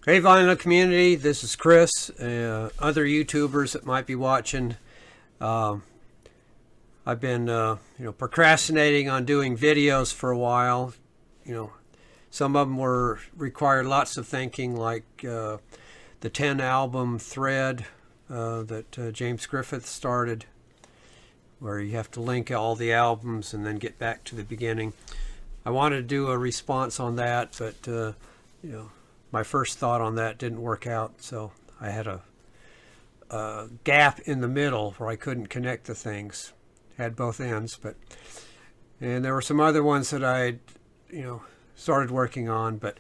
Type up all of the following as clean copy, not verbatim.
Hey vinyl community, this is Chris. Other YouTubers that might be watching, I've been procrastinating on doing videos for a while. Some of them required lots of thinking, like the 10 album thread that James Griffith started, where you have to link all the albums and then get back to the beginning. I wanted to do a response on that, but my first thought on that didn't work out, so I had a gap in the middle where I couldn't connect the things. Had both ends, and there were some other ones that I started working on, but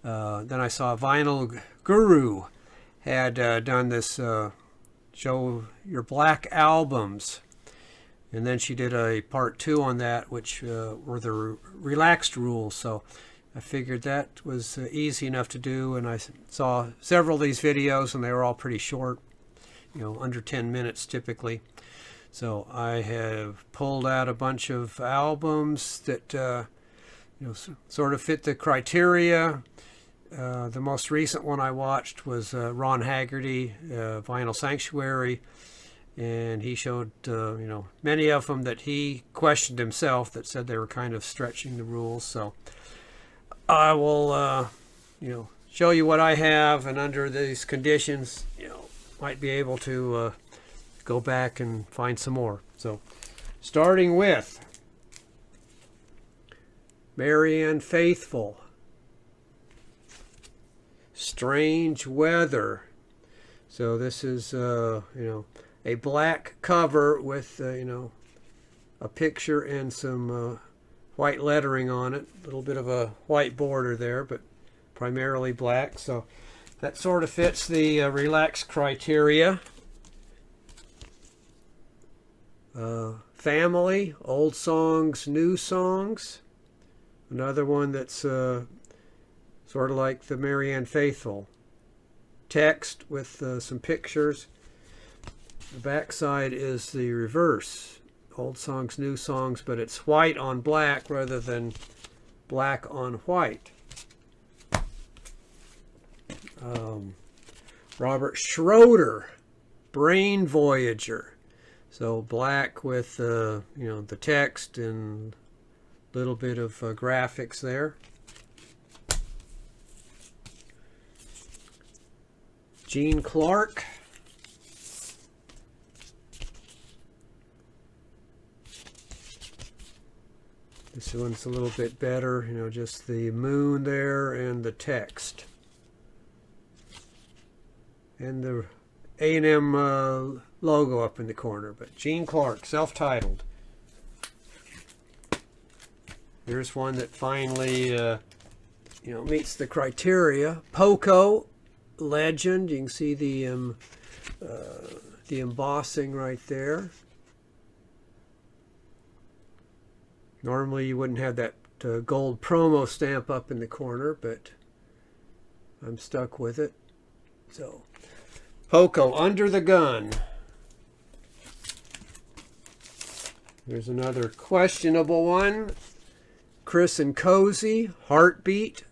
then I saw Vinyl Guru had done this show your black albums, and then she did a part 2 on that, which were the relaxed rules. So I figured that was easy enough to do, and I saw several of these videos, and they were all pretty short, under 10 minutes typically. So I have pulled out a bunch of albums that sort of fit the criteria. The most recent one I watched was Ron Haggerty, Vinyl Sanctuary, and he showed many of them that he questioned himself, that said they were kind of stretching the rules. So I will show you what I have, and under these conditions might be able to go back and find some more. So starting with Marianne Faithfull, Strange Weather. So this is a black cover with a picture and some white lettering on it, a little bit of a white border there, but primarily black. So that sort of fits the relaxed criteria. Family, Old Songs, New Songs. Another one that's sort of like the Marianne Faithfull. Text with some pictures. The back side is the reverse. Old Songs, New Songs, but it's white on black rather than black on white. Robert Schroeder, Brain Voyager. So black with the text and a little bit of graphics there. Gene Clark. This one's a little bit better, just the moon there and the text. And the A&M logo up in the corner, but Gene Clark, self-titled. Here's one that finally, meets the criteria. Poco, Legend. You can see the embossing right there. Normally you wouldn't have that gold promo stamp up in the corner, but I'm stuck with it. So, Poco, Under the Gun. There's another questionable one. Chris and Cozy, Heartbeat.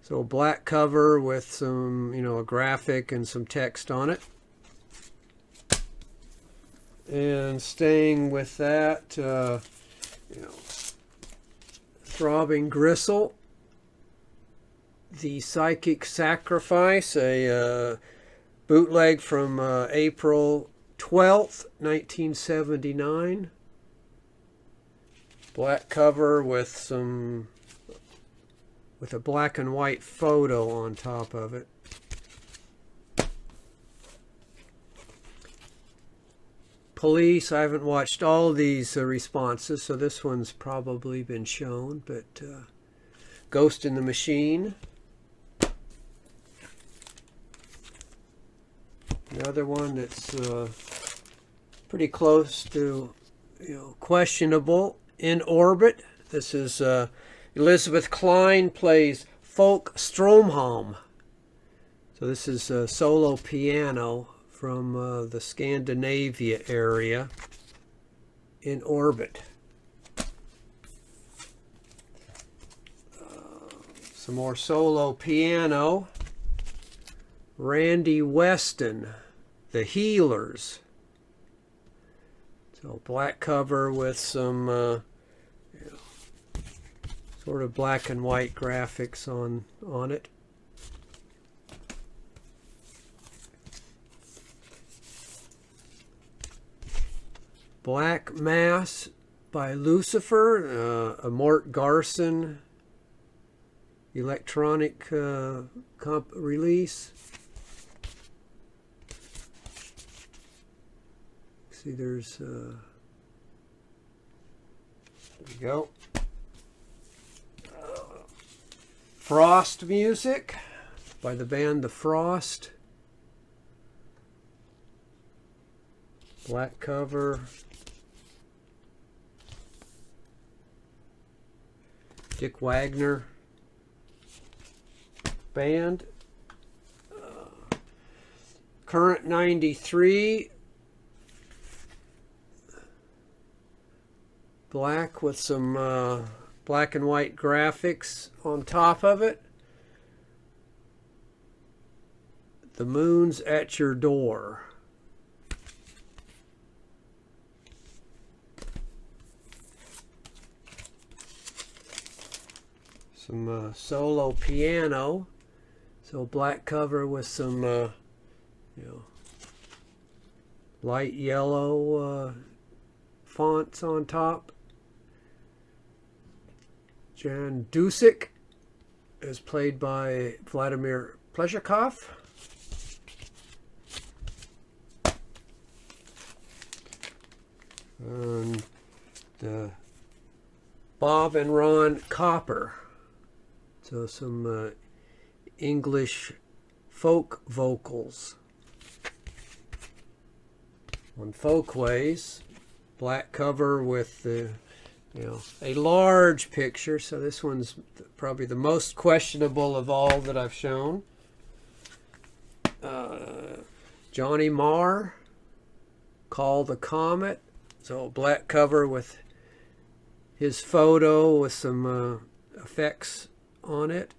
So black cover with some, a graphic and some text on it. And staying with that, Throbbing Gristle, The Psychic Sacrifice, a bootleg from April 12th, 1979. Black cover with a black and white photo on top of it. Police, I haven't watched all these responses, so this one's probably been shown, but Ghost in the Machine. Another one that's pretty close to, questionable. In Orbit. This is Elizabeth Klein plays Folk Stromholm. So this is a solo piano from the Scandinavia area. In Orbit. Some more solo piano. Randy Weston, The Healers. So black cover with some sort of black and white graphics on it. Black Mass by Lucifer, a Mort Garson electronic release. See, there's there we go. Frost music by the band The Frost. Black cover. Dick Wagner band. Current 93. Black with some black and white graphics on top of it. The Moon's at Your Door. Some solo piano. So black cover with some light yellow fonts on top. Jan Dusick is played by Vladimir Pleshakov. And Bob and Ron Copper. So some English folk vocals on Folkways. Black cover with the a large picture. So this one's probably the most questionable of all that I've shown. Johnny Marr, Call the Comet. So black cover with his photo with some effects on it.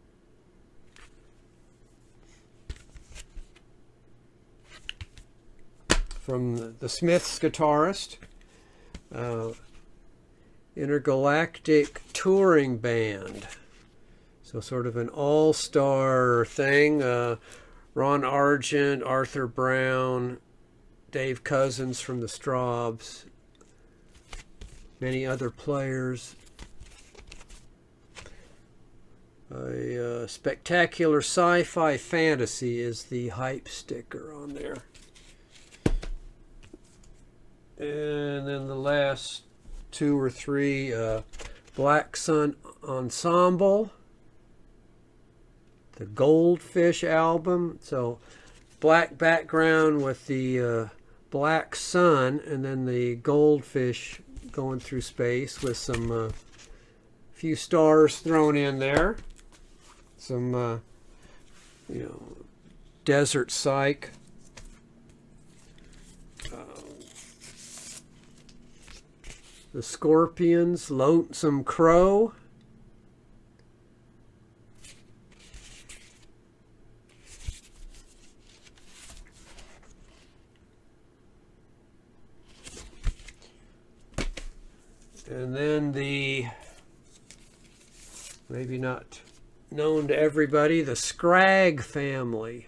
From the Smiths guitarist. Intergalactic Touring Band. So sort of an all-star thing. Ron Argent, Arthur Brown, Dave Cousins from the Strawbs, many other players. A Spectacular Sci-Fi Fantasy is the hype sticker on there. And then the last two or three, Black Sun Ensemble, the Goldfish album. So black background with the black sun, and then the goldfish going through space with some few stars thrown in there. Some Desert Psych. The Scorpions, Lonesome Crow. And then the, maybe not known to everybody, the Scragg family.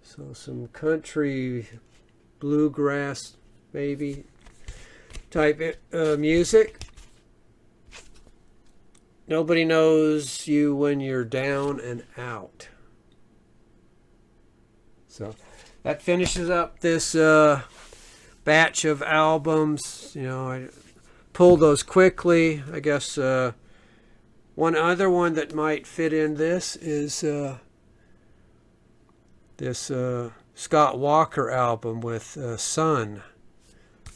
So some country, bluegrass, maybe, type music. Nobody Knows You When You're Down and Out. So that finishes up this batch of albums. I pulled those quickly. I guess one other one that might fit in this is this Scott Walker album with Sun.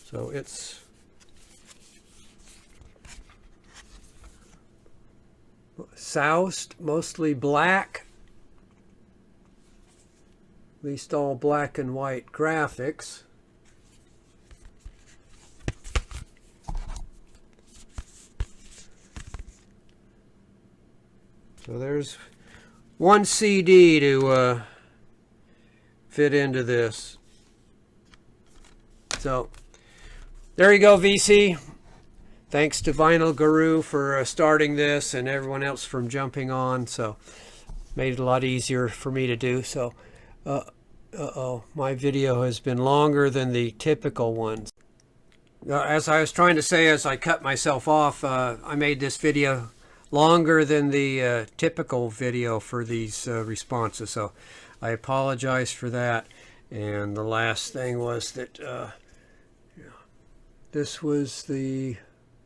So it's soused, mostly black, at least all black and white graphics. So there's one CD to fit into this. So there you go, VC. Thanks to Vinyl Guru for starting this and everyone else from jumping on. So made it a lot easier for me to do. So my video has been longer than the typical ones. As I was trying to say as I cut myself off, I made this video longer than the typical video for these responses. So I apologize for that. And the last thing was that this was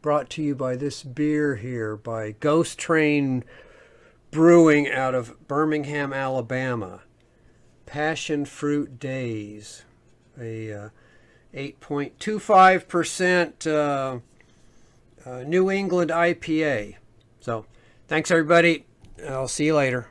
brought to you by this beer here by Ghost Train Brewing out of Birmingham, Alabama. Passion Fruit Days, a 8.25% New England IPA. So thanks everybody. I'll see you later.